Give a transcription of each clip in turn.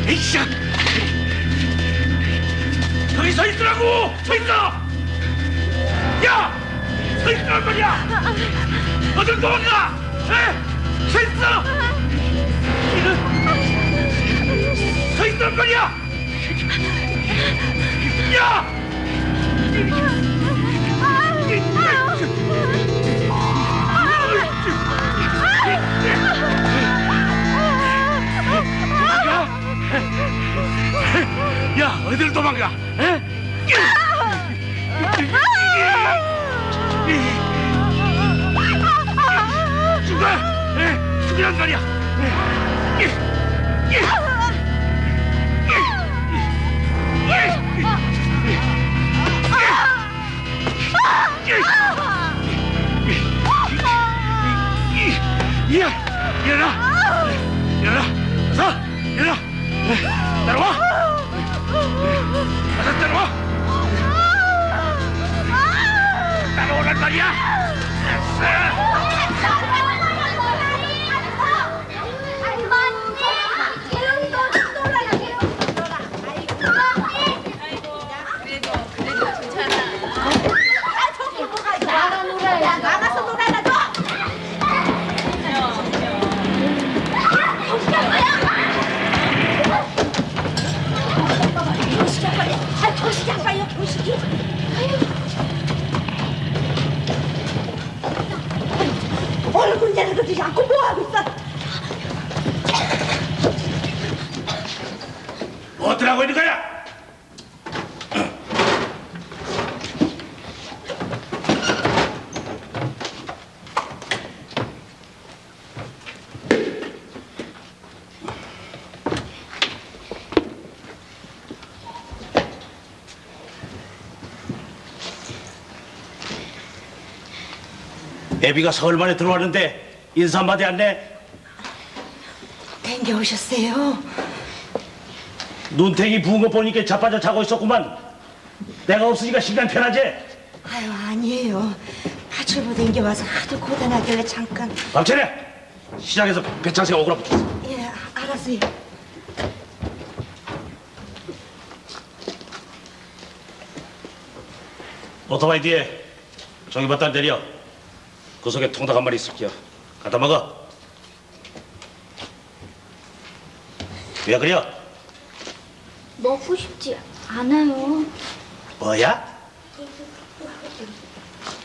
에이씨! 거기 서 있으라고! 서 있어! 야! 서 있으란 말이야! 어딜 도망가! 에? 서 있어! 이는 서 있으란 말이야! 야! 야, 어디를 도망가? 에? 죽어! 죽으란 말이야! 일어나! 일어나! 어서! 일어나! 따라와! 어서 따라와! 따라오란 말이야! 얼굴 내려놓지 않고 뭐하고 있어? 어쩌라고 있는 거야? 애비가 서울 만에 들어왔는데 인사 한마디 안 내? 댕겨오셨어요? 눈탱이 부은 거 보니까 자빠져 자고 있었구만. 내가 없으니까 시간 편하지? 아유 아니에요. 파출부 댕겨와서 하도 고단하길래 잠깐. 밤차려! 시장에서 배창새가 오그라 붙었어. 예 알았어요. 오토바이 뒤에 종이밭단 내려. 그 속에 통닭 한 마리 있을게요. 갖다 먹어. 왜 그래요? 먹고 싶지 않아요. 뭐야?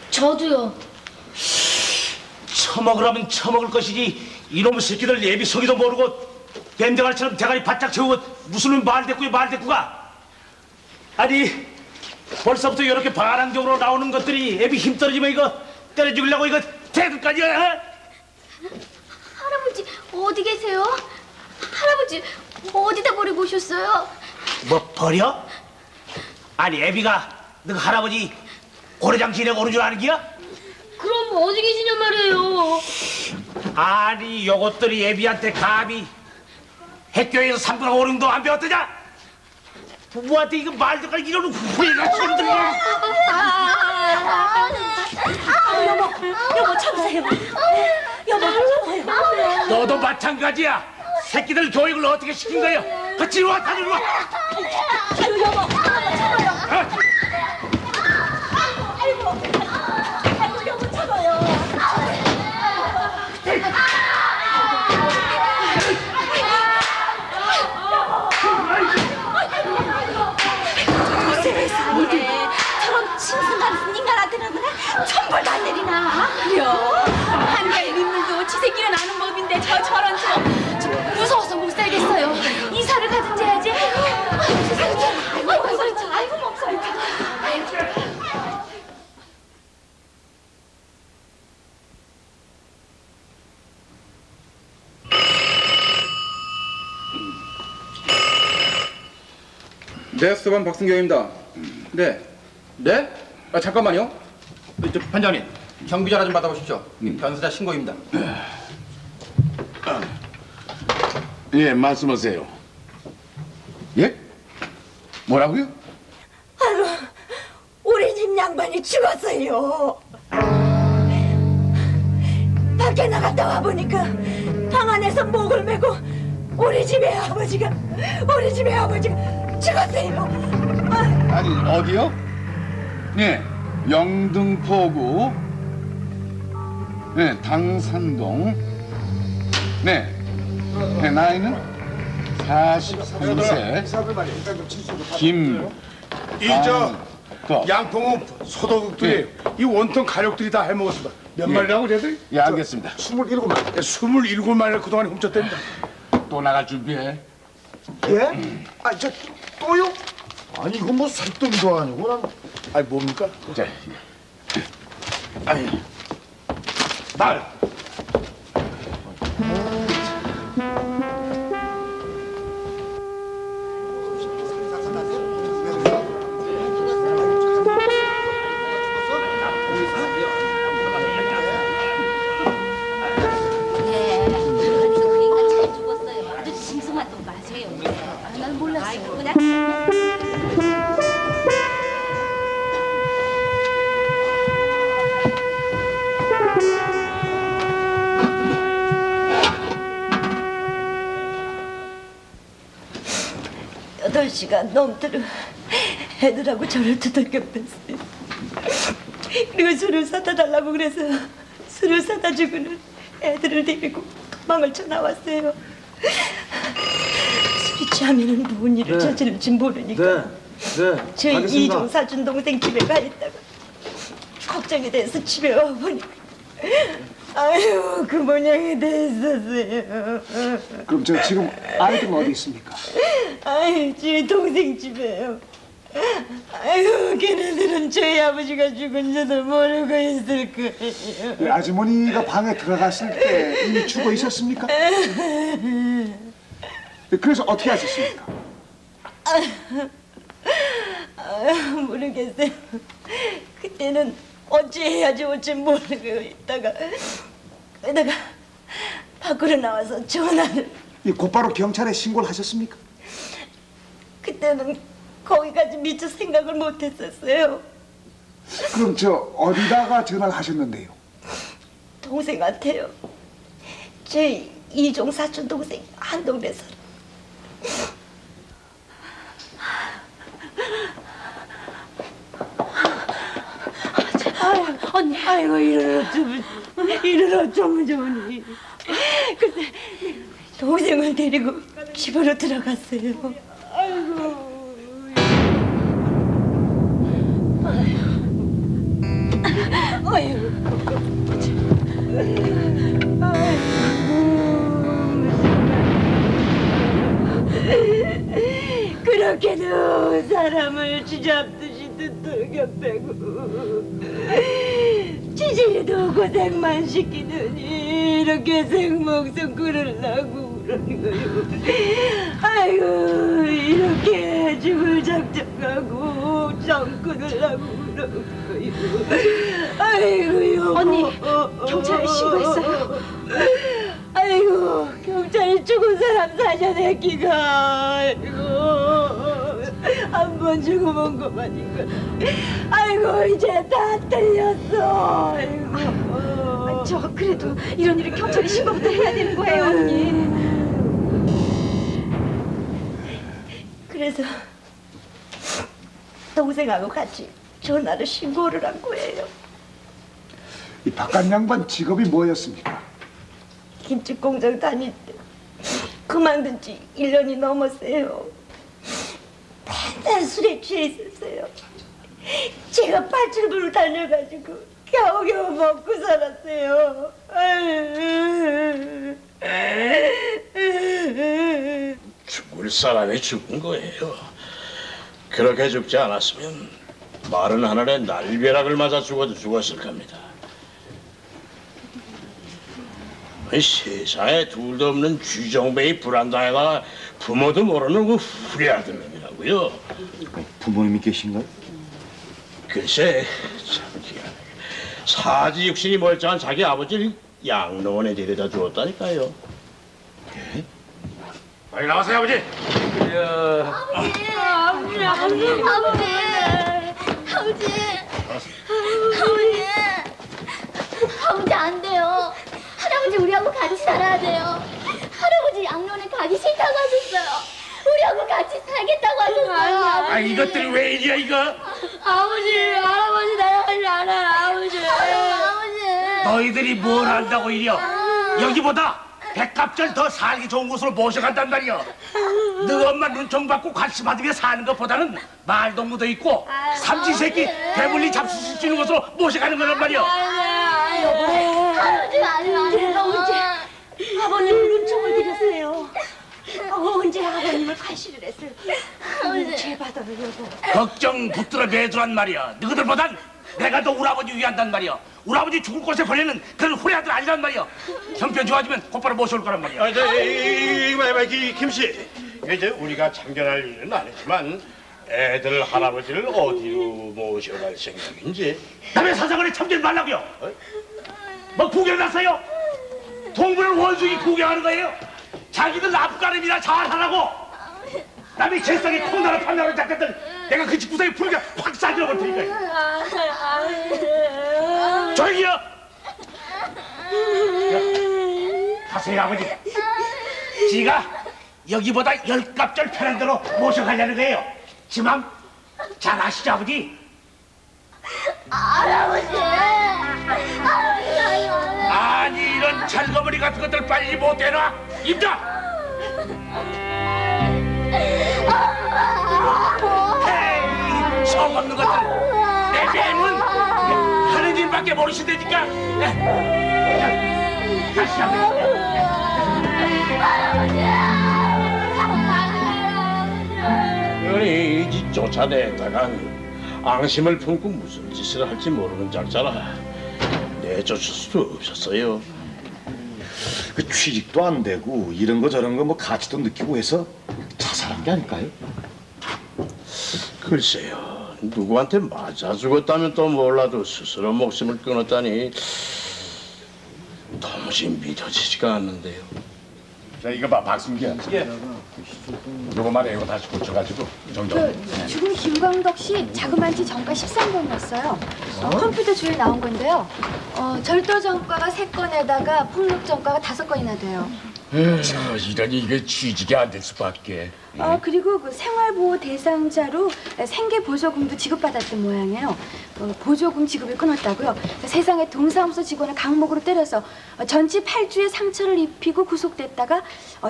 저도요. 처먹으라면 처먹을 것이지 이놈의 새끼들 예비 서기도 모르고 뱀대가리처럼 대가리 바짝 채우고 무슨 말대꾸가 아니 벌써부터 이렇게 반항적으로 나오는 것들이 애비 힘 떨어지면 이거 때려 죽이려고 이거 대들까지 할아버지 어디 계세요? 할아버지 어디다 버리고 오셨어요? 뭐 버려? 아니 애비가 너 할아버지 고래장 지내고 오는 줄 아는 기야? 그럼 어디 계시냔 말이에요. 아니 요것들이 애비한테 감히 학교에서 3분하고 오름도 안 배웠더냐? 부모한테 이거 말도 갈 이런 후회가 소리 들려. 여보 참으세요. 여보 참아요. 너도 마찬가지야. 새끼들 교육을 어떻게 시킨 거예요? 같이 와, 다들 와. 아유 여보 참아요. 아이고 여보 참아요. 세상에 저런 심승같은 인간한테는 천벌도 안 내리나? 그래요. 한가위 민물도 지 새끼는 아는 법인데 저런 좀 무서워서 못 살겠어요. 이사를 가든지 해야지. 아이고 목소리. 네, 수반 박승경입니다. 네. 네? 아, 잠깐만요. 저 반장님, 경비 전화 좀 받아보십시오. 변수자 신고입니다. 예, 말씀하세요. 예? 뭐라고요? 아유, 우리 집 양반이 죽었어요. 밖에 나갔다 와보니까 방 안에서 목을 메고 우리 집의 아버지가 죽었어요. 아니 어디요? 네, 영등포구 네, 당산동 네, 네 나이는 43세 김 이저 거. 양평은 소도둑들이 이 원통 가족들이 다 해먹었습니다. 몇 예. 마리라고 쟤들? 예, 알겠습니다. 27마리. 27마리를 그동안에 훔쳤답니다. 또 나갈 준비해. 예? 아, 저 또요? 아니 이건 뭐 살덩이도 아니고 난. 아니 뭡니까? 자, 아니 날. 그러니까 잘 죽었어요. 아주 심승한 돈 맞아요. 아, 난 몰랐어요. 아이고, 그냥. 여덟 시간 넘도록 애들하고 저를 두들겨 뺐어요. 그리고 술을 사다 달라고 그래서 술을 사다 주고는 애들을 데리고 도망을 쳐 나왔어요. 술이 취하면은 무슨 일을 저지를지 모르니까 저희 이종 사준 동생 집에 가 있다가 걱정이 돼서 집에 와보니까 아유 그 모양이 돼 있었어요. 그럼 저 지금 아이들은 어디 있습니까? 아유 저희 동생 집에요. 아유 걔네들은 저희 아버지가 죽은 줄도 모르고 있을 거예요. 네, 아주머니가 방에 들어갔을 때 이미 죽어 있었습니까? 네, 그래서 어떻게 하셨습니까? 아유 모르겠어요. 그때는 어찌해야 좋을지 모르고 있다가 그러다가 밖으로 나와서 전화를. 곧바로 경찰에 신고를 하셨습니까? 그때는 거기까지 미처 생각을 못했었어요. 그럼 저 어디다가 전화를 하셨는데요? 동생한테요. 제 이종 사촌 동생 한동네 살아. 언니, 아이고 이를 어쩌면 좋으니. 근데 동생을 데리고 집으로 들어갔어요. 아이고. 그렇게도 사람을 쥐잡듯이 두들겨 패고 지질이도 고생만 시키더니 이렇게 생목숨 끊으려고 그러는 거요. 아이고 이렇게 죽을 작정하고 정 끊으려고 그러는 거요. 아이고 여보. 언니, 경찰에 신고했어요. 아이고 경찰이 죽은 사람 살려내기가 아이고 한 번 죽어본 것만이니까 아이고 이제 다 틀렸어. 아이고 저 그래도 이런 일은 경찰에 신고부터 해야 되는 거예요, 언니. 그래서 동생하고 같이 전화로 신고를 한 거예요. 이 바깥 양반 직업이 뭐였습니까? 김치 공장 다닐 때 그만둔 지 1년이 넘었어요. 맨날 술에 취해 있었어요. 제가 팔출부를 다녀가지고 겨우겨우 먹고 살았어요. 죽을 사람이 죽은 거예요. 그렇게 죽지 않았으면 마른 하늘에 날벼락을 맞아 죽어도 죽었을 겁니다. 이 세상에 둘도 없는 쥐정배이 불안당해가 부모도 모르는 그 후리아들 놈이라고요. 부모님이 계신가요? 글쎄 참 희한하게 사지 육신이 멀쩡한 자기 아버지를 양로원에 데려다 주었다니까요. 예? 빨리 나와세요 아버지. 아버지 안 돼요. 할아버지 우리하고 같이 살아야 돼요. 할아버지 양론에 가기 싫다고 하셨어요. 우리하고 같이 살겠다고 하셨어요. 아, 이것들이 왜 이리야, 이거? 할아버지 나가지 않아요, 아버지. 너희들이 뭘 안다고 이려? 여기보다 백갑절 더 살기 좋은 곳으로 모셔간단 말이야. 너 엄마 눈총 받고 관심 받으며 사는 것보다는 말도 묻어있고 삼시세끼 배불리 잡수실 수 있는 곳으로 모셔가는 거란 말이야. 아버님을 눈총을 드렸어요. 언제 아버님을 과시를 했어요. 죄 받아요, 여보. 걱정 붙들어 매두란 말이야. 너희들보단 내가 더 우리 아버지 위한단 말이야. 우리 아버지 죽을 곳에 보내는 그런 후레아들 아니란 말이야. 형편 좋아지면 곧바로 모셔올 거란 말이야. 김씨, 이제 우리가 참견할 일은 아니지만 애들 할아버지를 어디로 모셔갈 생각인지. 남의 사정을 참견 말라고요. 뭐 구경 났어요? 동물을 원숭이 구경하는 거예요? 자기들 앞가림이나 잘하라고. 남의 개성에 콩나라 판나라 잡겠던 내가 그 집구석에 풀게 확 싸질러 볼 테니까. 조용히요. 가세요, 아버지. 지가 여기보다 10갑절 편한 데로 모셔가려는 거예요. 지맘 잘 아시죠, 아버지? 아니, 이런 잘거머리 같은 것들 빨리 못 대놔. 입다. 에이, 처음없는 것들. 내 뱀은 하는 일밖에 모르신다니까. 다시 한번. 아니, 이 쫓아내다가 앙심을 품고 무슨 짓을 할지 모르는 작자라 내쫓을 수도 없었어요. 그 취직도 안 되고 이런 거 저런 거 뭐 가치도 느끼고 해서 자살한 게 아닐까요? 글쎄요, 누구한테 맞아 죽었다면 또 몰라도 스스로 목숨을 끊었다니 도무지 믿어지지가 않는데요. 자, 이거 봐, 박순기야. 요거만 이거 다시 고쳐가지고 정정. 죽은 김광덕 씨 자그만치 정가 13번이었어요. 컴퓨터 주에 나온 건데요. 절도 전과가 3건에다가 폭력 전과가 5건이나 돼요. 이러니 이게 취직이 안 될 수밖에. 그리고 그 생활보호 대상자로 생계보조금도 지급받았던 모양이에요. 보조금 지급을 끊었다고요. 세상에 동사무소 직원을 강목으로 때려서 전치 8주의 상처를 입히고 구속됐다가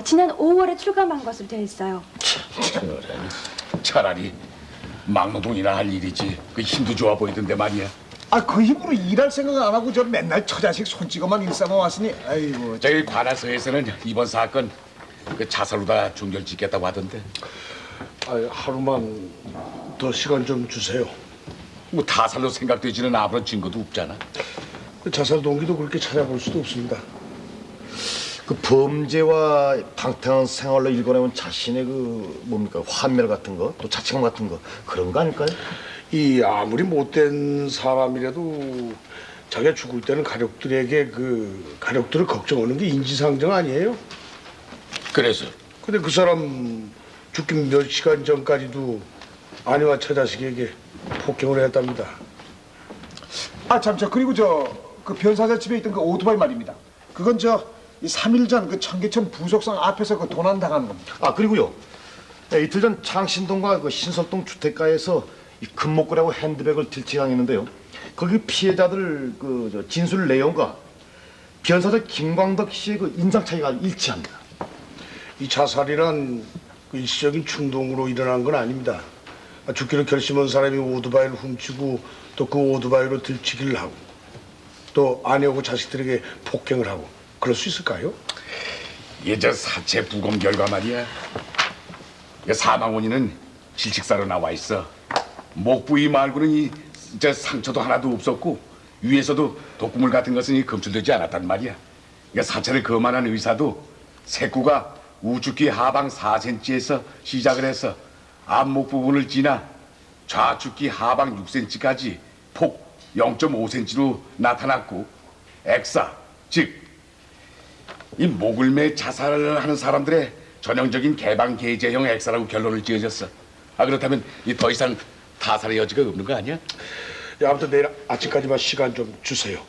지난 5월에 출감한 것으로 되어 있어요. 차라리 막노동이나 할 일이지. 그 힘도 좋아 보이던데 말이야. 아, 그 힘으로 일할 생각 안 하고 저 맨날 처자식 손찌검만 일삼아 왔으니 아이고. 저희 관할서에서는 이번 사건 그 자살로 다 종결 짓겠다고 하던데. 하루만 더 시간 좀 주세요. 뭐 타살로 생각되지는 아무런 증거도 없잖아. 그 자살 동기도 그렇게 찾아볼 수도 없습니다. 그 범죄와 방탕한 생활로 일궈내온 자신의 그 뭡니까 환멸 같은 거, 또 자책감 같은 거 그런 거 아닐까요? 이 아무리 못된 사람이라도 자기가 죽을 때는 가족들에게 그 가족들을 걱정하는 게 인지상정 아니에요? 그래서 근데 그 사람 죽기 몇 시간 전까지도 아내와 처자식에게 폭행을 했답니다. 아, 참, 그리고 그 변사자 집에 있던 그 오토바이 말입니다. 그건 이 3일 전 그 청계천 부속성 앞에서 그 도난 당한 겁니다. 아, 그리고요. 이틀 전 창신동과 그 신설동 주택가에서 이 금목걸이하고 핸드백을 들치당했는데요. 거기 피해자들 그 진술 내용과 변사자 김광덕 씨의 그 인상 차이가 일치합니다. 이 자살이란 그 일시적인 충동으로 일어난 건 아닙니다. 죽기로 결심한 사람이 오토바이를 훔치고 또 그 오토바이로 들치기를 하고 또 아내하고 자식들에게 폭행을 하고 그럴 수 있을까요? 이게 저 사체 부검 결과 말이야. 이 사망 원인은 질식사로 나와 있어. 목 부위 말고는 저 상처도 하나도 없었고 위에서도 독구물 같은 것은 검출되지 않았단 말이야. 사체를 검안한 의사도 색구가 우측귀 하방 4cm에서 시작을 해서 앞목 부분을 지나 좌측귀 하방 6cm까지 폭 0.5cm로 나타났고 액사, 즉 이 목을 매 자살을 하는 사람들의 전형적인 개방개제형 액사라고 결론을 지어졌어. 그렇다면 더 이상 타살의 여지가 없는 거 아니야? 아무튼 내일 아침까지만 시간 좀 주세요.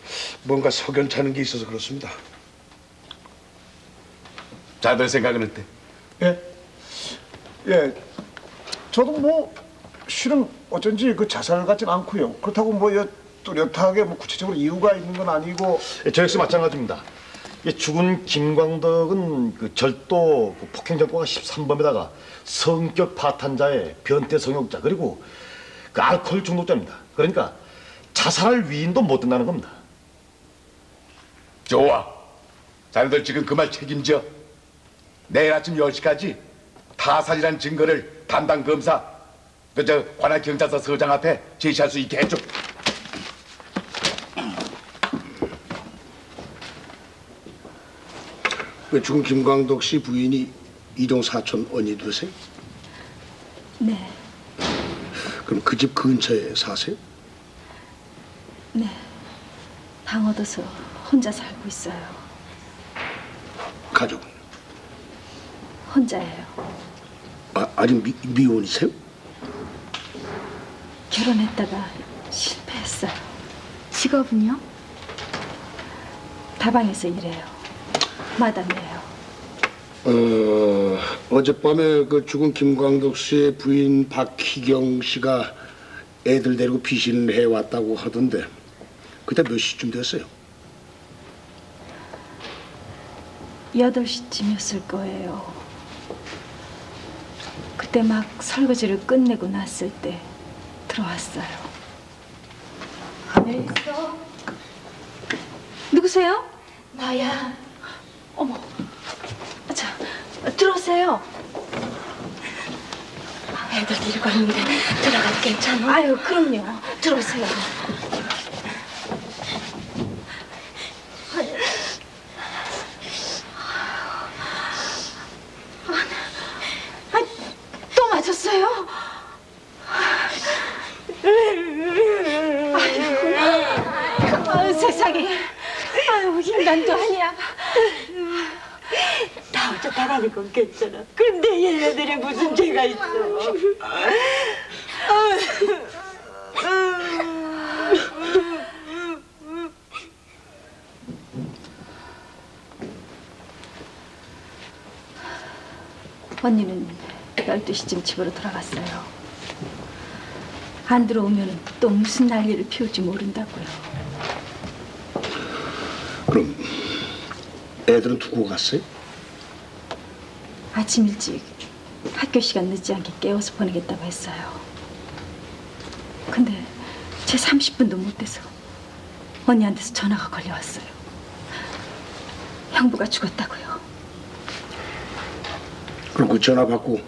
뭔가 석연찮은 게 있어서 그렇습니다. 자들 생각은 어때? 예, 저도 뭐 실은 어쩐지 그 자살 같진 않고요. 그렇다고 뭐 뚜렷하게 뭐 구체적으로 이유가 있는 건 아니고. 저 역시 마찬가지입니다. 죽은 김광덕은 그 절도 그 폭행정과가 13범에다가 성격 파탄자의 변태 성욕자 그리고 그 알코올 중독자입니다. 그러니까 자살할 위인도 못 된다는 겁니다. 좋아. 자네들 지금 그 말 책임져. 내일 아침 10시까지 타살이란 증거를 담당 검사 저 관할 경찰서 서장 앞에 제시할 수 있게 해줘. 그 죽은 김광덕 씨 부인이 이동 사촌 언니들이세요? 네, 그럼 그 집 근처에 사세요? 네. 방 얻어서 혼자 살고 있어요. 가족은? 혼자예요. 아직 미혼이세요? 결혼했다가 실패했어요. 직업은요? 다방에서 일해요. 마담이에요. 어젯밤에 그 죽은 김광덕 씨의 부인 박희경 씨가 애들 데리고 피신을 해왔다고 하던데 그때 몇 시쯤 됐어요? 8시쯤이었을 거예요. 그때 막 설거지를 끝내고 났을 때 들어왔어요. 네. 누구세요? 나야. 어머. 자, 들어오세요. 애들 데리고 왔는데 들어가도 괜찮아? 아유, 그럼요. 들어오세요. 또 맞았어요? 아유, 세상에. 아유, 인간도 아니야. 나 혼자 나가는 건 괜찮아. 근데 얘네들이 무슨 죄가 있어? 언니는 12시쯤 집으로 돌아갔어요. 안 들어오면 또 무슨 난리를 피울지 모른다고요. 그럼 애들은 두고 갔어요? 아침 일찍 학교 시간 늦지 않게 깨워서 보내겠다고 했어요. 근데 제 30분도 못 돼서 언니한테서 전화가 걸려왔어요. 형부가 죽었다고요. 그럼 그 전화 받고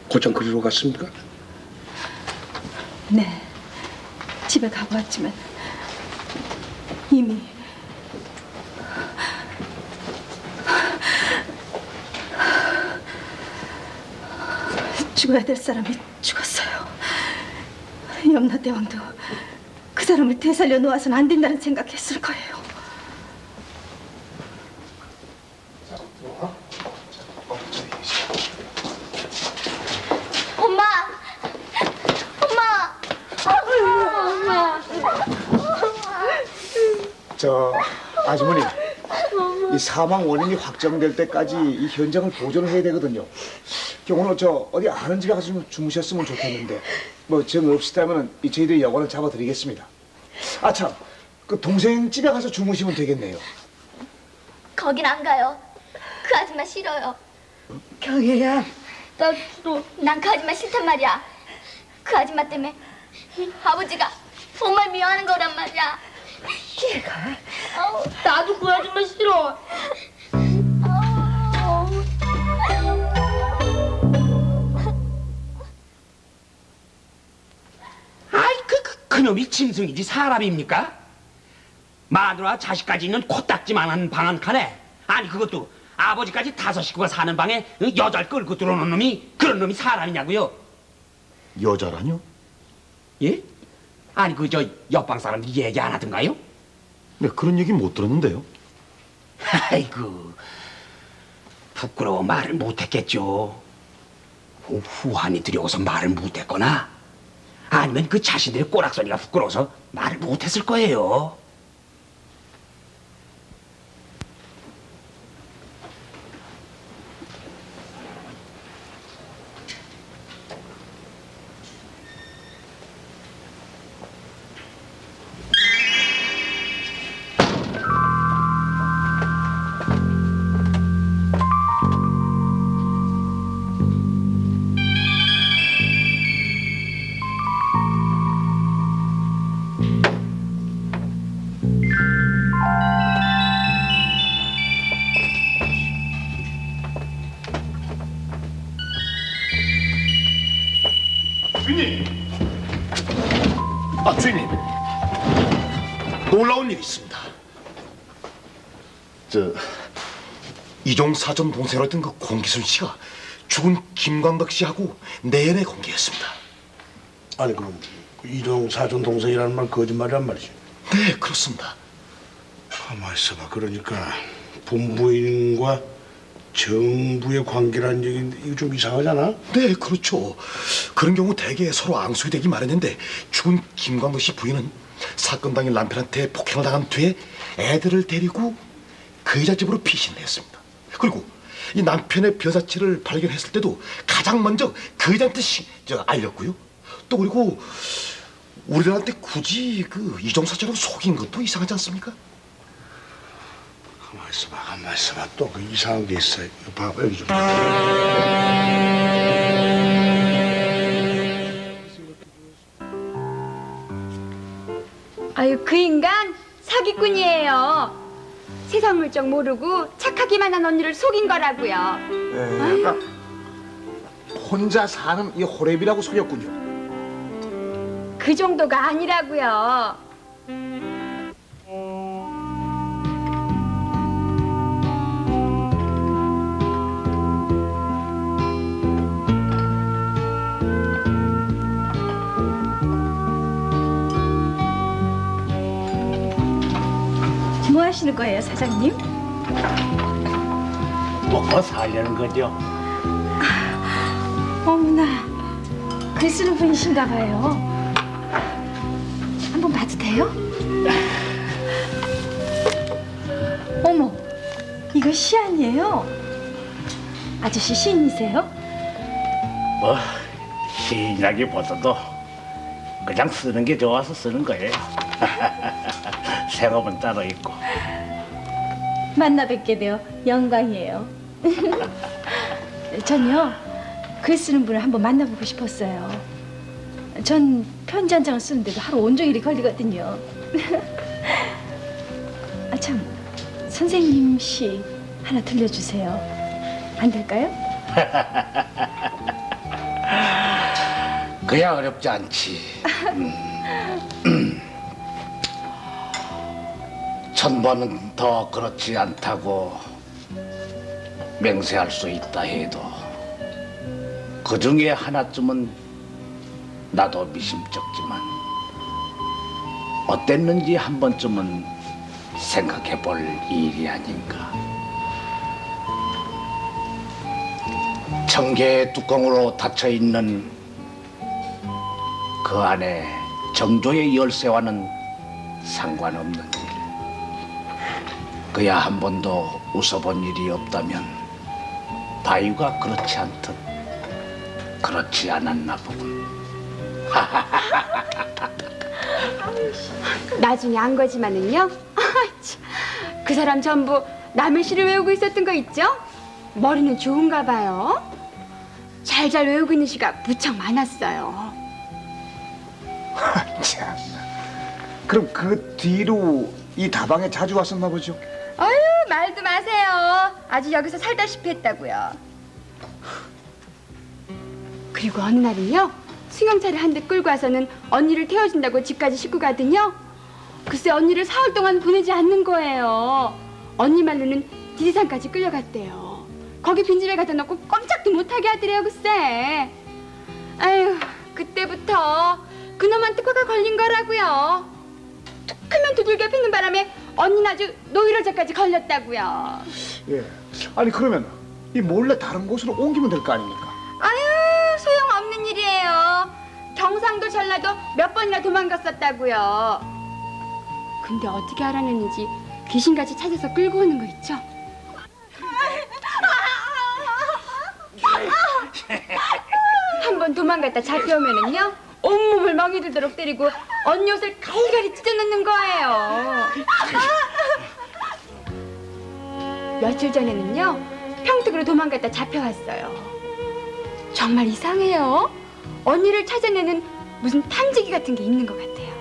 곧장 그리로 갔습니까? 네, 집에 가고 왔지만 이미 죽어야 될 사람이 죽었어요. 염라대왕도 그 사람을 되살려 놓아서는 안 된다는 생각했을 거예요. 엄마! 엄마! 저 아주머니, 이 사망 원인이 확정될 때까지 이 현장을 보존을 해야 되거든요. 오늘 저 어디 아는 집에 가서 좀 주무셨으면 좋겠는데 뭐 정 없으시다면 저희들이 여관을 잡아드리겠습니다. 아 참, 그 동생 집에 가서 주무시면 되겠네요. 거긴 안 가요. 그 아줌마 싫어요. 경혜야, 난 그 아줌마 싫단 말이야. 그 아줌마 때문에 아버지가 정말 미워하는 거란 말이야. 얘가 나도 그 아줌마 싫어. 아이 그놈이 짐승이지 사람입니까? 마누라 자식까지 있는 코딱지만한 방 한 칸에 아니 그것도 아버지까지 5 식구가 사는 방에 여자를 끌고 들어오는 놈이 그런 놈이 사람이냐고요? 여자라뇨? 예? 아니 그 저 옆방 사람들이 얘기 안 하던가요? 네, 그런 얘기 못 들었는데요. 아이고 부끄러워 말을 못했겠죠. 후환이 두려워서 말을 못했거나 아니면 그 자신들의 꼬락서리가 부끄러워서 말을 못했을 거예요. 주인님. 아, 주인님. 놀라운 일이 있습니다. 이종 사전 동생이었던 그 공기순 씨가 죽은 김광덕 씨하고 내내 공개했습니다. 아니 그럼 이종 사촌 동생이라는 말 거짓말이란 말이지? 네, 그렇습니다. 가만 있어봐. 그러니까 본부인과 정부의 관계라는 얘기인데 이거 좀 이상하잖아? 네, 그렇죠. 그런 경우 대개 서로 앙숙이 되기 마련인데 죽은 김광덕 씨 부인은 사건 당일 남편한테 폭행을 당한 뒤에 애들을 데리고 그 여자 집으로 피신을 했습니다. 그리고 이 남편의 변사체를 발견했을 때도 가장 먼저 그 여자한테 알렸고요. 또 그리고 우리들한테 굳이 그 이종사처럼 속인 것도 이상하지 않습니까? 가만 있어봐. 또 그 이상한 게 있어. 이거 봐봐, 여기 좀. 아유, 그 인간 사기꾼이에요. 세상 물정 모르고 착하기만 한 언니를 속인 거라고요. 아까 혼자 사는 이 호랩이라고 속였군요. 그 정도가 아니라고요. 뭐 하시는 거예요, 사장님? 먹고 살려는 거죠. 어머나, 글 쓰는 분이신가 봐요. 한번 봐도 돼요? 어머, 이거 시 아니에요? 아저씨 시인이세요? 뭐 시인이라기보다도 그냥 쓰는 게 좋아서 쓰는 거예요. 생업은 따로 있고. 만나 뵙게 되어 영광이에요. 전요, 글 쓰는 분을 한번 만나보고 싶었어요. 전 편지 한 장을 쓰는데도 하루 온종일이 걸리거든요. 아, 참, 선생님 시 하나 들려주세요. 안 될까요? 그야 어렵지 않지. 천번은 더 그렇지 않다고 맹세할 수 있다 해도 그 중에 하나쯤은 나도 미심쩍지만 어땠는지 한 번쯤은 생각해 볼 일이 아닌가. 청계의 뚜껑으로 닫혀 있는 그 안에 정조의 열쇠와는 상관없는 일. 그야 한 번도 웃어본 일이 없다면 바위가 그렇지 않듯 그렇지 않았나 보군. 나중에 안 거지만은요. 그 사람 전부 남의 시를 외우고 있었던 거 있죠? 머리는 좋은가 봐요. 잘 외우고 있는 시가 무척 많았어요. 참. 그럼 그 뒤로 이 다방에 자주 왔었나 보죠? 아유, 말도 마세요. 아주 여기서 살다시피 했다고요. 그리고 어느 날은요, 승용차를 한 대 끌고 와서는 언니를 태워준다고 집까지 싣고 가더니 글쎄 언니를 사흘 동안 보내지 않는 거예요. 언니 말로는 지리산까지 끌려갔대요. 거기 빈집에 갖다 놓고 꼼짝도 못하게 하더래요, 글쎄. 아유, 그때부터 그놈한 특허가 걸린 거라고요. 툭하면 두들겨 패는 바람에 언니는 아주 노이로제까지 걸렸다고요. 예. 아니 그러면 이 몰래 다른 곳으로 옮기면 될 거 아닙니까? 아유, 소용없는 일이에요. 경상도 전라도 몇 번이나 도망갔었다고요. 근데 어떻게 알아냈는지 귀신같이 찾아서 끌고 오는 거 있죠? 한 번 도망갔다 잡혀오면은요, 온몸을 멍이 들도록 때리고 언니 옷을 갈갈이 찢어놓는 거예요. 며칠 전에는요, 평택으로 도망갔다 잡혀왔어요. 정말 이상해요. 언니를 찾아내는 무슨 탐지기 같은 게 있는 것 같아요.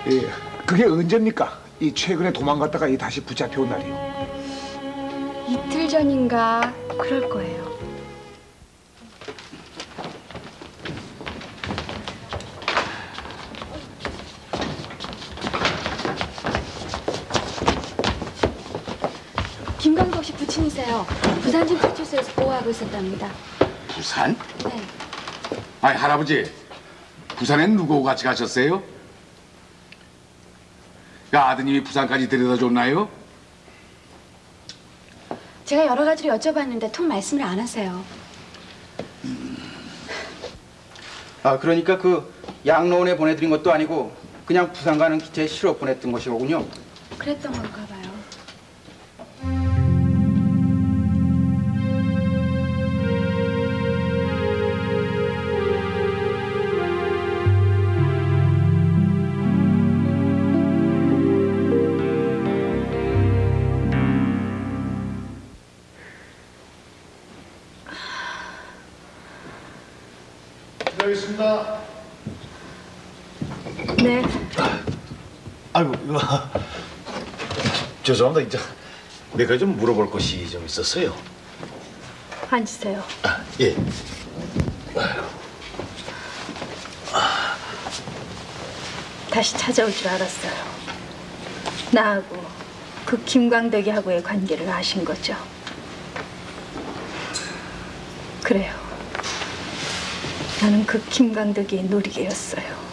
예. 그게 언제입니까? 이 최근에 도망갔다가 이 다시 붙잡혀온 날이요. 이틀 전인가 그럴 거예요. 모친이세요. 부산진 파출소에서 보호하고 있었답니다. 부산? 네. 아니 할아버지, 부산엔 누구하고 같이 가셨어요? 그 아드님이 부산까지 데려다 줬나요? 제가 여러 가지를 여쭤봤는데 통 말씀을 안 하세요. 아, 그러니까 그 양로원에 보내드린 것도 아니고 그냥 부산 가는 기차에 실어 보냈던 것이로군요. 그랬던 건가 봐요. 기다리겠습니다. 네. 아이고 이거 죄송합니다. 이제 내가 좀 물어볼 것이 좀 있었어요. 앉으세요. 예. 다시 찾아올 줄 알았어요. 나하고 그 김광덕이하고의 관계를 아신 거죠? 그래요. 나는 그 김광덕이의 놀이개였어요.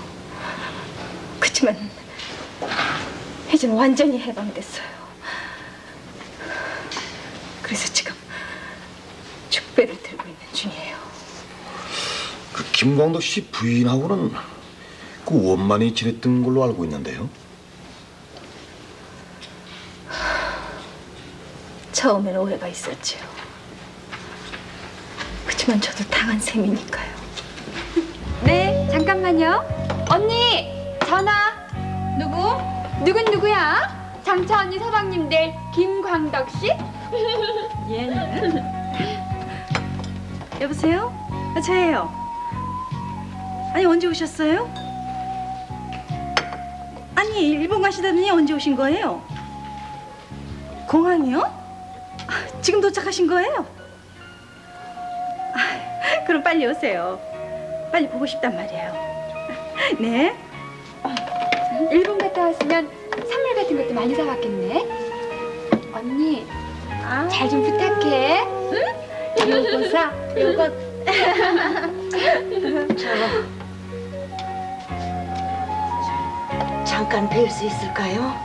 그치만 이젠 완전히 해방됐어요. 그래서 지금 축배를 들고 있는 중이에요. 그 김광덕 씨 부인하고는 그 원만히 지냈던 걸로 알고 있는데요. 처음엔 오해가 있었지요. 그치만 저도 당한 셈이니까요. 네, 잠깐만요. 언니, 전화. 누구? 누군 누구야? 장차 언니 서방님들 김광덕 씨? 얘는? 여보세요? 저예요. 아니 언제 오셨어요? 아니 일본 가시다더니 언제 오신 거예요? 공항이요? 지금 도착하신 거예요? 그럼 빨리 오세요. 빨리 보고 싶단 말이에요. 네? 일본 갔다 왔으면 선물 같은 것도 많이 사왔겠네. 언니, 잘 좀 부탁해. 응? 요거 사, 요거. 잠깐 뵐 수 있을까요?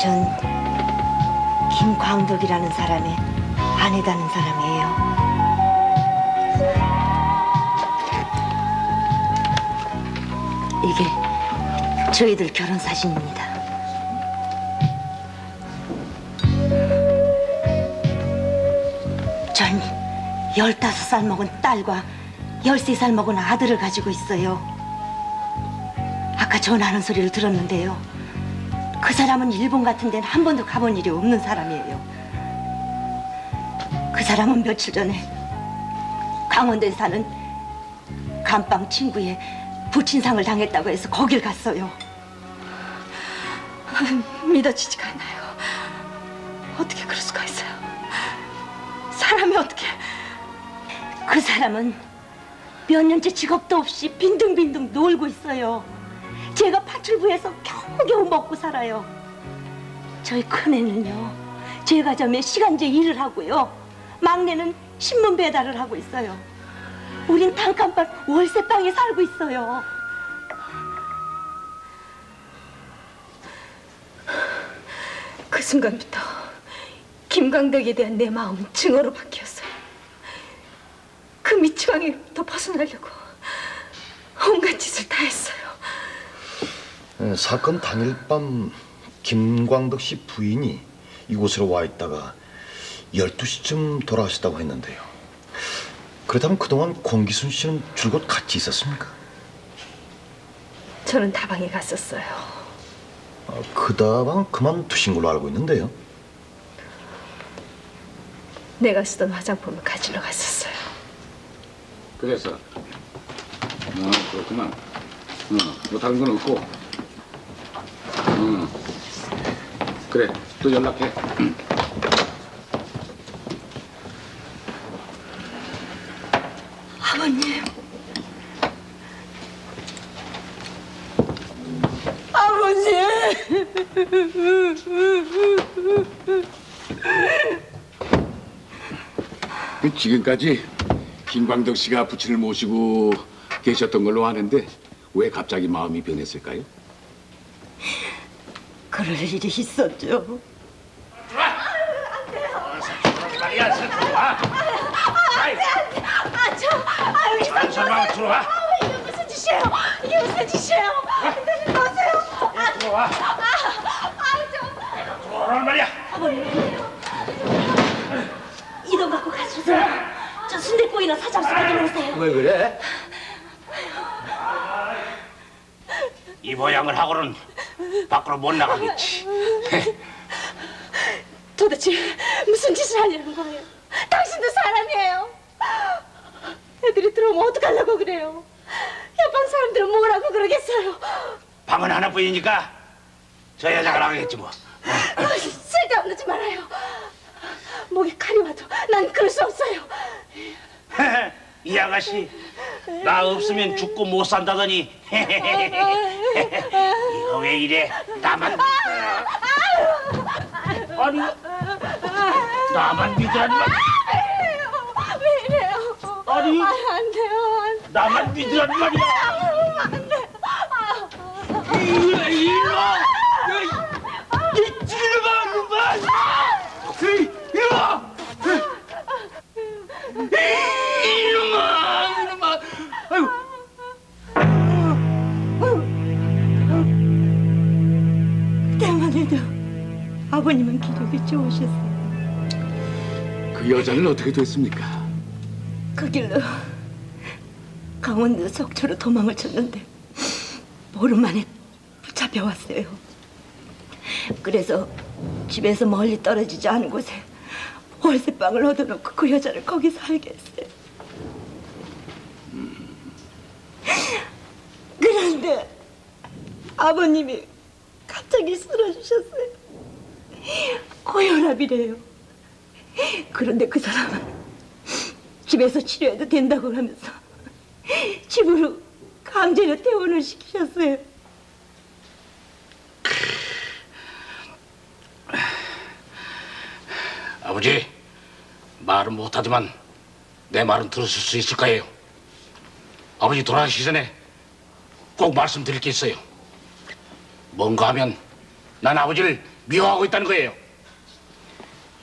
전 김광덕이라는 사람의 아내다는 사람이에요. 이게 저희들 결혼 사진입니다. 전 15살 먹은 딸과 13살 먹은 아들을 가지고 있어요. 아까 전화하는 소리를 들었는데요. 그 사람은 일본 같은 데는 한 번도 가본 일이 없는 사람이에요. 그 사람은 며칠 전에 강원도에 사는 감방 친구의 부친상을 당했다고 해서 거길 갔어요. 믿어지지가 않아요. 어떻게 그럴 수가 있어요? 사람이 어떻게... 그 사람은 몇 년째 직업도 없이 빈둥빈둥 놀고 있어요. 제가 파출부에서 겨우겨우 먹고 살아요. 저희 큰애는요, 제과점에 시간제 일을 하고요. 막내는 신문 배달을 하고 있어요. 우린 단칸방 월세방에 살고 있어요. 그 순간부터 김광덕에 대한 내 마음은 증오로 바뀌었어요. 그 미치광이로부터 벗어나려고 온갖 짓을 다 했어요. 사건 당일 밤 김광덕 씨 부인이 이곳으로 와 있다가 12시쯤 돌아가셨다고 했는데요. 그렇다면 그동안 공기순 씨는 줄곧 같이 있었습니까? 저는 다방에 갔었어요. 그 다방 그만두신 걸로 알고 있는데요. 내가 쓰던 화장품을 가지러 갔었어요. 그래서 그렇구만. 뭐 다른 건 없고. 그래, 또 연락해. 아버님, 지금까지 김광덕 씨가 부친을 모시고 계셨던 걸로 아는데 왜 갑자기 마음이 변했을까요? 그럴 일이 있었죠. 말이야, 들어와. 여기 설마 들어와. 이게 무슨 짓이에요? 이게 무슨 짓이에요? 놓으세요. 들어와. 들어오란 말이야. 이 돈 갖고 가주세요. 저 순댓국이나 사장수 가져오세요. 왜 그래? 이 모양을 하고는 밖으로 못 나가겠지. 도대체 무슨 짓을 하려는 거예요? 당신도 사람이에요. 애들이 들어오면 어떡하려고 그래요? 옆방 사람들은 뭐라고 그러겠어요? 방은 하나뿐이니까 저 여자가 나가겠지 뭐. 쓸데없는 짓 말아요. 목에 칼이 와도 난 그럴 수 없어요. 이 아가씨 나 없으면 죽고 못 산다더니 이거 왜 이래? 나만 아니 나만 믿으라니 말. 왜 이래요? 아니 안 돼요. 나만 믿으라니 말이야. 안 돼. 일로 와. 이 찌르마 놈아. 일로 와. 이놈아. 아이고. 그때만 해도 아버님은 기력이 좋으셨어요. 그 여자는 어떻게 됐습니까? 그 길로 강원도 속초로 도망을 쳤는데 보름 만에 붙잡혀왔어요. 그래서 집에서 멀리 떨어지지 않은 곳에 월세방을 얻어놓고 그 여자를 거기 살게 했어요. 그런데 아버님이 갑자기 쓰러지셨어요. 고혈압이래요. 그런데 그 사람은 집에서 치료해도 된다고 하면서 집으로 강제로 퇴원을 시키셨어요. 아버지 말은 못하지만 내 말은 들으실 수 있을 거예요. 아버지 돌아가시기 전에 꼭 말씀드릴 게 있어요. 뭔가 하면 난 아버지를 미워하고 있다는 거예요.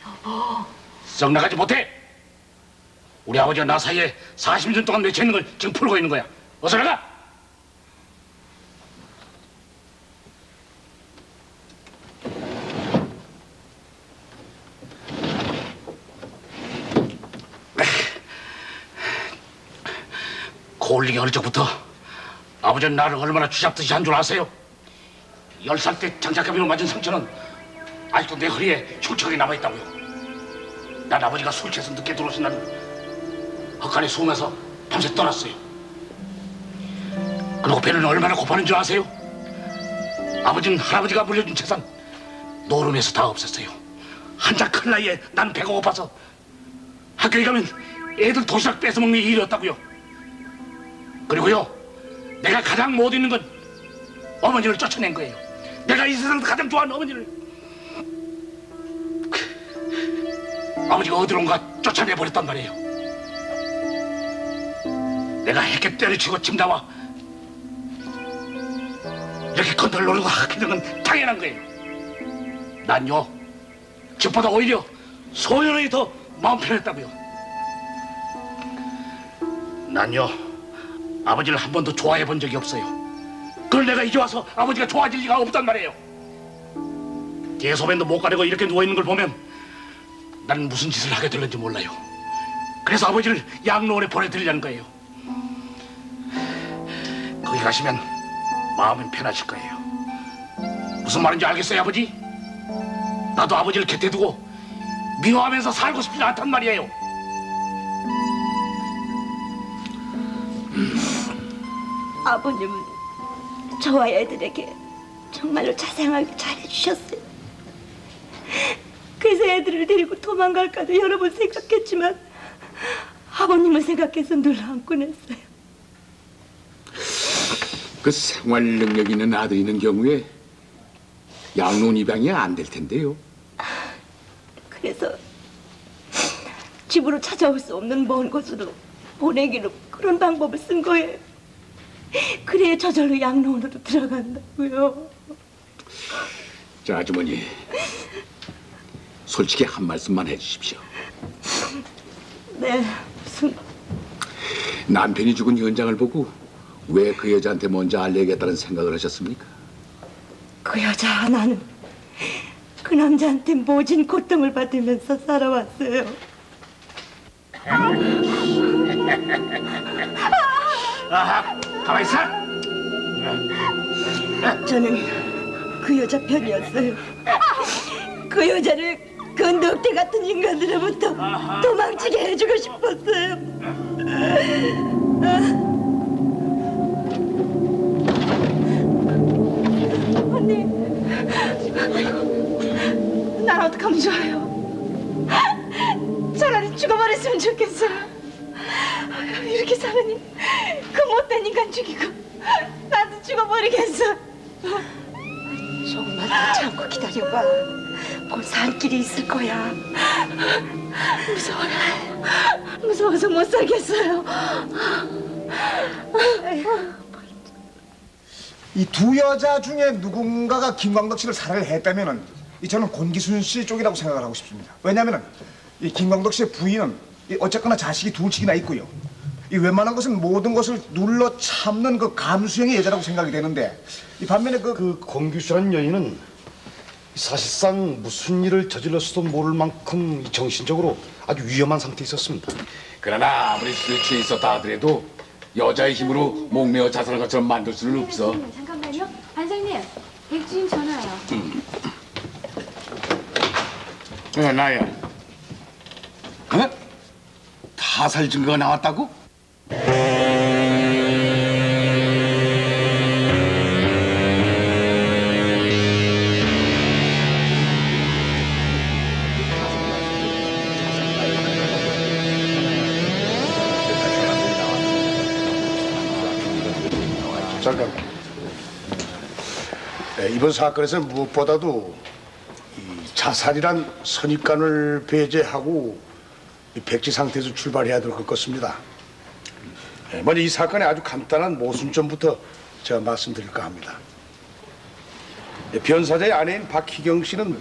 여보. 썩 나가지 못해. 우리 아버지와 나 사이에 40년 동안 맺혀 있는 걸 지금 풀고 있는 거야. 어서 나가. 고울링이 어릴 적부터 아버지는 나를 얼마나 쥐잡듯이 한 줄 아세요? 10살 때 장작가비로 맞은 상처는 아직도 내 허리에 흉측하게 남아있다고요. 난 아버지가 술 취해서 늦게 들어오신 날 헛간에 숨어서 밤새 떠났어요. 그리고 배는 얼마나 고파는 줄 아세요? 아버지는 할아버지가 물려준 재산 노름에서 다 없앴어요. 한창 큰 나이에 난 배가 고파서 학교에 가면 애들 도시락 뺏어먹는 일이었다고요. 그리고요, 내가 가장 못 잊는 건 어머니를 쫓아낸 거예요. 내가 이 세상에서 가장 좋아하는 어머니를. 아버지가 어디론가 쫓아내버렸단 말이에요. 내가 해게 때려치고 집 나와 이렇게 건들 노리고 하게 된 건 당연한 거예요. 난요, 집보다 오히려 소연이 더 마음 편했다고요. 난요, 아버지를 한 번도 좋아해 본 적이 없어요. 그걸 내가 이제 와서 아버지가 좋아질 리가 없단 말이에요. 대소변도 못 가리고 이렇게 누워있는 걸 보면 난 무슨 짓을 하게 될는지 몰라요. 그래서 아버지를 양로원에 보내드리려는 거예요. 거기 가시면 마음은 편하실 거예요. 무슨 말인지 알겠어요, 아버지? 나도 아버지를 곁에 두고 미워하면서 살고 싶지 않단 말이에요. 아버님은 저와 애들에게 정말로 자상하게 잘해주셨어요. 그래서 애들을 데리고 도망갈까도 여러 번 생각했지만 아버님을 생각해서 늘 안고 냈어요. 그 생활 능력 있는 아들이 있는 경우에 양론 입양이 안 될 텐데요. 그래서 집으로 찾아올 수 없는 먼 곳으로 보내기로 그런 방법을 쓴 거예요. 그래야 저절로 양로원으로 들어간다고요. 자, 아주머니, 솔직히 한 말씀만 해주십시오. 네, 무슨 남편이 죽은 현장을 보고 왜 그 여자한테 먼저 알려야겠다는 생각을 하셨습니까? 그 여자와 나는 그 남자한테 모진 고통을 받으면서 살아왔어요. 아하, 가만히 있어. 저는 그 여자 편이었어요. 그 여자를 그 늑대 같은 인간들로부터 도망치게 해주고 싶었어요. 언니, 난 어떡하면 좋아요? 차라리 죽어버렸으면 좋겠어요. 이렇게 사느니 그 못된 인간 죽이고 나도 죽어버리겠어. 조금만 더 참고 기다려봐. 곧 살 길이 있을 거야. 무서워요. 무서워서 못 살겠어요. 이 두 여자 중에 누군가가 김광덕 씨를 살해를 했다면은 저는 권기순 씨 쪽이라고 생각을 하고 싶습니다. 왜냐하면은 이 김광덕 씨의 부인은 어쨌거나 자식이 둘씩이나 있고요. 이 웬만한 것은 모든 것을 눌러 참는 그 감수형의 여자라고 생각이 되는데 이 반면에 그 권규수라는 여인은 사실상 무슨 일을 저질렀어도 모를 만큼 정신적으로 아주 위험한 상태에 있었습니다. 그러나 아무리 술에 취해 있었다 하더라도 여자의 힘으로 목매어 자살한 것처럼 만들 수는 없어. 잠깐만요. 반장님, 백주임 전화요. 나야. 어? 타살 증거가 나왔다고? 잠깐. 이번 사건에서 무엇보다도 이 자살이란 선입관을 배제하고 이 백지 상태에서 출발해야 될 것 같습니다. 먼저 이 사건의 아주 간단한 모순점부터 제가 말씀드릴까 합니다. 변사자의 아내인 박희경 씨는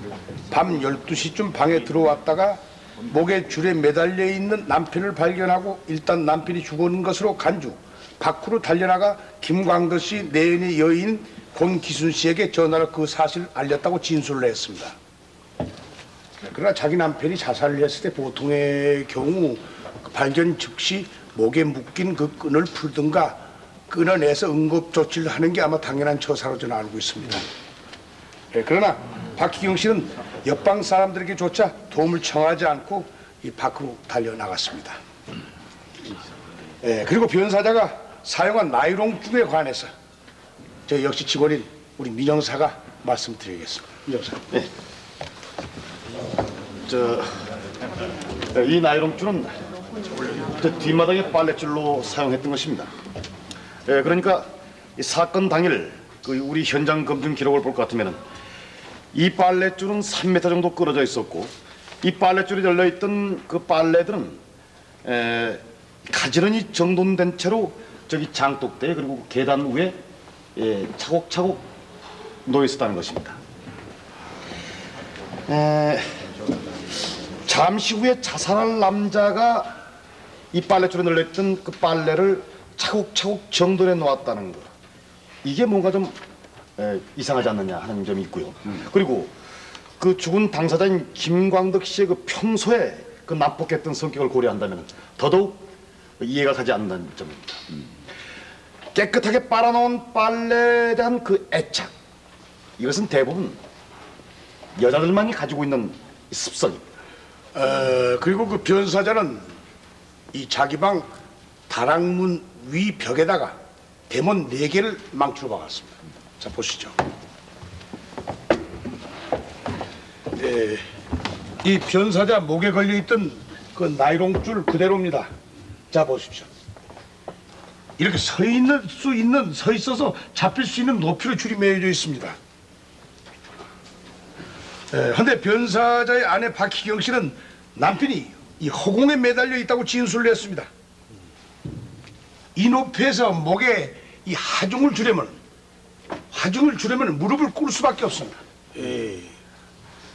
밤 12시쯤 방에 들어왔다가 목에 줄에 매달려 있는 남편을 발견하고 일단 남편이 죽은 것으로 간주 밖으로 달려나가 김광덕 씨 내연의 여인 권기순 씨에게 전화로 그 사실을 알렸다고 진술을 했습니다. 그러나 자기 남편이 자살을 했을 때 보통의 경우 발견 즉시 목에 묶인 그 끈을 풀든가 끊어내서 응급조치를 하는 게 아마 당연한 처사로 저는 알고 있습니다. 그러나 박희경 씨는 옆방 사람들에게조차 도움을 청하지 않고 이 밖으로 달려나갔습니다. 그리고 변사자가 사용한 나이롱줄에 관해서 저 역시 직원인 우리 민영사가 말씀드리겠습니다. 민영사. 네. 이 나이롱줄은 저 뒷마당의 빨랫줄로 사용했던 것입니다. 그러니까 이 사건 당일 그 우리 현장 검증 기록을 볼 것 같으면은 이 빨랫줄은 3m 정도 끊어져 있었고 이 빨랫줄이 열려있던 그 빨래들은 가지런히 정돈된 채로 저기 장독대 그리고 계단 위에 차곡차곡 놓여 있었다는 것입니다. 잠시 후에 자살할 남자가 이 빨랫줄에 널려있던 그 빨래를 차곡차곡 정돈해 놓았다는 거, 이게 뭔가 좀 이상하지 않느냐 하는 점이 있고요. 그리고 그 죽은 당사자인 김광덕 씨의 그 평소에 그 난폭했던 성격을 고려한다면 더더욱 이해가 가지 않는 점입니다. 깨끗하게 빨아놓은 빨래에 대한 그 애착, 이것은 대부분 여자들만이 가지고 있는 습성입니다. 그리고 그 변사자는 이 자기 방 다락문 위 벽에다가 대문 4개를 망치로 박았습니다. 자, 보시죠. 이 변사자 목에 걸려있던 그 나이롱줄 그대로입니다. 자, 보십시오. 이렇게 서 있어서 잡힐 수 있는 높이로 줄이 매여져 있습니다. 한데 변사자의 아내 박희경 씨는 남편이 이 허공에 매달려 있다고 진술을 했습니다. 이 높이에서 목에 이 하중을 주려면 무릎을 꿇을 수밖에 없습니다.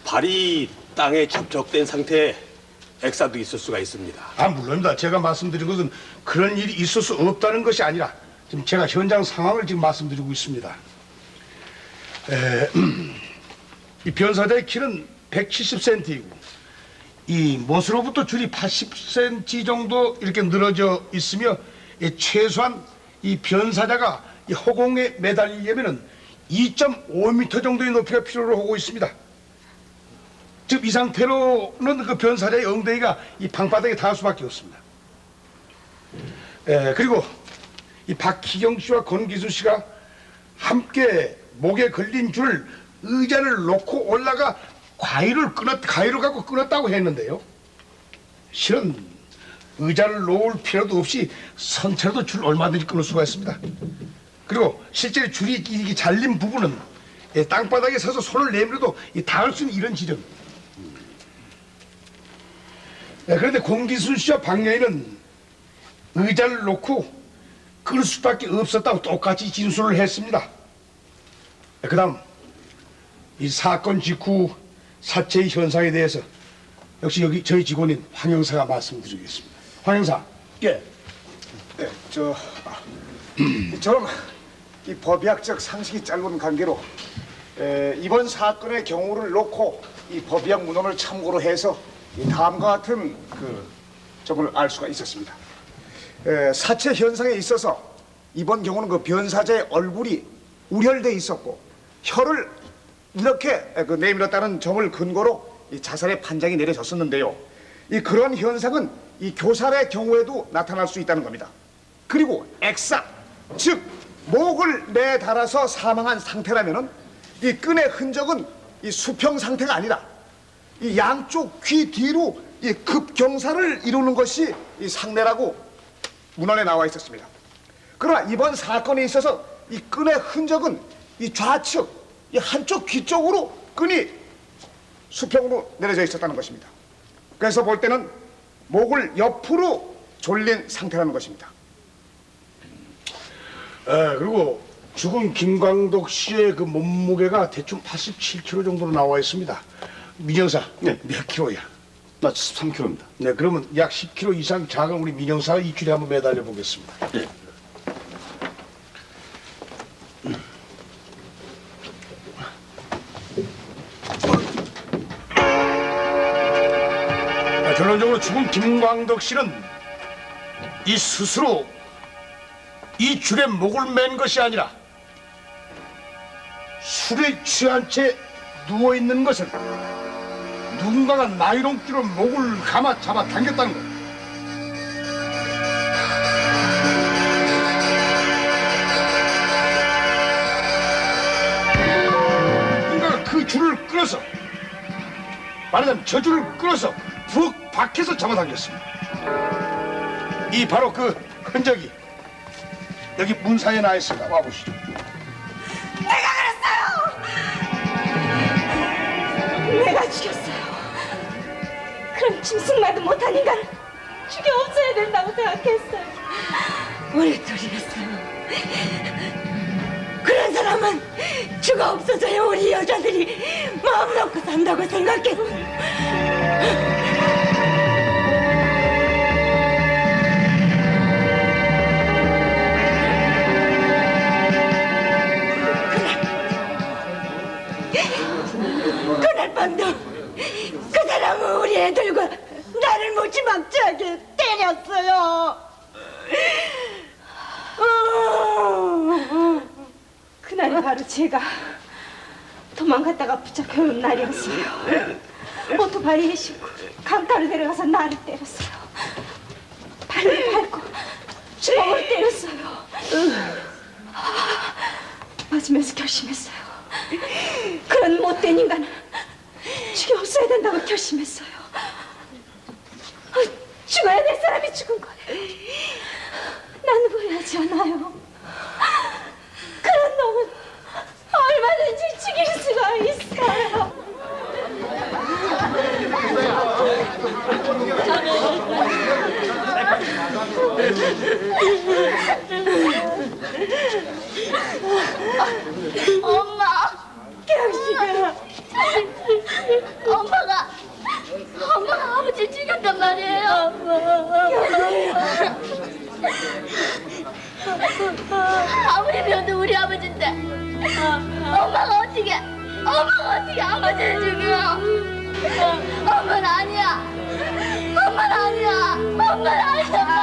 발이 땅에 접촉된 상태에 액사도 있을 수가 있습니다. 물론입니다. 제가 말씀드린 것은 그런 일이 있을 수 없다는 것이 아니라 지금 제가 현장 상황을 지금 말씀드리고 있습니다. 이 변사자의 키는 170cm이고 이 못으로부터 줄이 80cm 정도 이렇게 늘어져 있으며 최소한 이 변사자가 이 허공에 매달리려면은 2.5m 정도의 높이가 필요로 하고 있습니다. 즉 이 상태로는 그 변사자의 엉덩이가 이 방바닥에 닿을 수밖에 없습니다. 그리고 이 박희경 씨와 권기수 씨가 함께 목에 걸린 줄을 의자를 놓고 올라가 가위를 갖고 끊었다고 했는데요. 실은 의자를 놓을 필요도 없이 선체로도 줄 얼마든지 끊을 수가 있습니다. 그리고 실제 줄이 이렇게 잘린 부분은 땅바닥에 서서 손을 내밀어도 닿을 수 있는 이런 지점입니다. 그런데 권기순 씨와 박여인은 의자를 놓고 끊을 수밖에 없었다고 똑같이 진술을 했습니다. 그 다음 이 사건 직후 사체의 현상에 대해서 역시 여기 저희 직원인 황 형사가 말씀드리겠습니다. 황 형사. 예. 저는 이 법의학적 상식이 짧은 관계로 이번 사건의 경우를 놓고 이 법의학 문헌을 참고로 해서 이 다음과 같은 그 점을 알 수가 있었습니다. 사체 현상에 있어서 이번 경우는 그 변사자의 얼굴이 우열돼 있었고 혀를 이렇게 내밀었다는 점을 근거로 이 자살의 판정이 내려졌었는데요. 이 그런 현상은 이 교살의 경우에도 나타날 수 있다는 겁니다. 그리고 액사, 즉 목을 내달아서 사망한 상태라면은 이 끈의 흔적은 이 수평 상태가 아니라 이 양쪽 귀 뒤로 이 급경사를 이루는 것이 이 상례라고 문헌에 나와 있었습니다. 그러나 이번 사건에 있어서 이 끈의 흔적은 이 좌측, 이 한쪽 귀 쪽으로 끈이 수평으로 내려져 있었다는 것입니다. 그래서 볼 때는 목을 옆으로 졸린 상태라는 것입니다. 그리고 죽은 김광덕 씨의 그 몸무게가 대충 87kg 정도로 나와 있습니다. 민영사, 네. 몇 킬로야? 나 13kg입니다. 네, 그러면 약 10kg 이상 작은 우리 민영사가 이 줄에 한번 매달려 보겠습니다. 네. 결론적으로 죽은 김광덕 씨는 이 스스로 이 줄에 목을 맨 것이 아니라 술에 취한 채 누워 있는 것을 누군가가 나이롱기로 목을 감아 잡아 당겼다는 것. 누군가가 그 줄을 끌어서 말하자면 저 줄을 끌어서 푹 박혀서 잡아당겼습니다. 이 바로 그 흔적이 여기 문사에 나 있습니다. 와보시죠. 내가 그랬어요. 내가 죽였어요. 그럼 짐승만도 못한 인간을 죽여 없애야 된다고 생각했어요. 오랫동안이었어요. 그런 사람은 죽어 없어져야 우리 여자들이 마음 놓고 산다고 생각해요. 그날 밤도 그 사람은 우리 애들과 나를 무지막지하게 때렸어요. 그날이 바로 제가 도망갔다가 붙잡혀온 날이었어요. 오토바이에 싣고 강가로 내려가서 나를 때렸어요. 발을 밟고 주먹을 때렸어요. 맞으면서 결심했어요. 그런 못된 인간을 죽여 없애야 된다고 결심했어요. 죽어야 될 사람이 죽은 거예요. 난 후회하지 않아요. 그런 놈은 얼마든지 죽일 수가 있어요. 엄마가 아버지를 죽였단 말이에요. 아무리 배워도 우리 아버지인데 엄마가 어떻게 아버지를 죽여? 엄마는 아니야. 엄마는 아니야. 엄마는 아니야.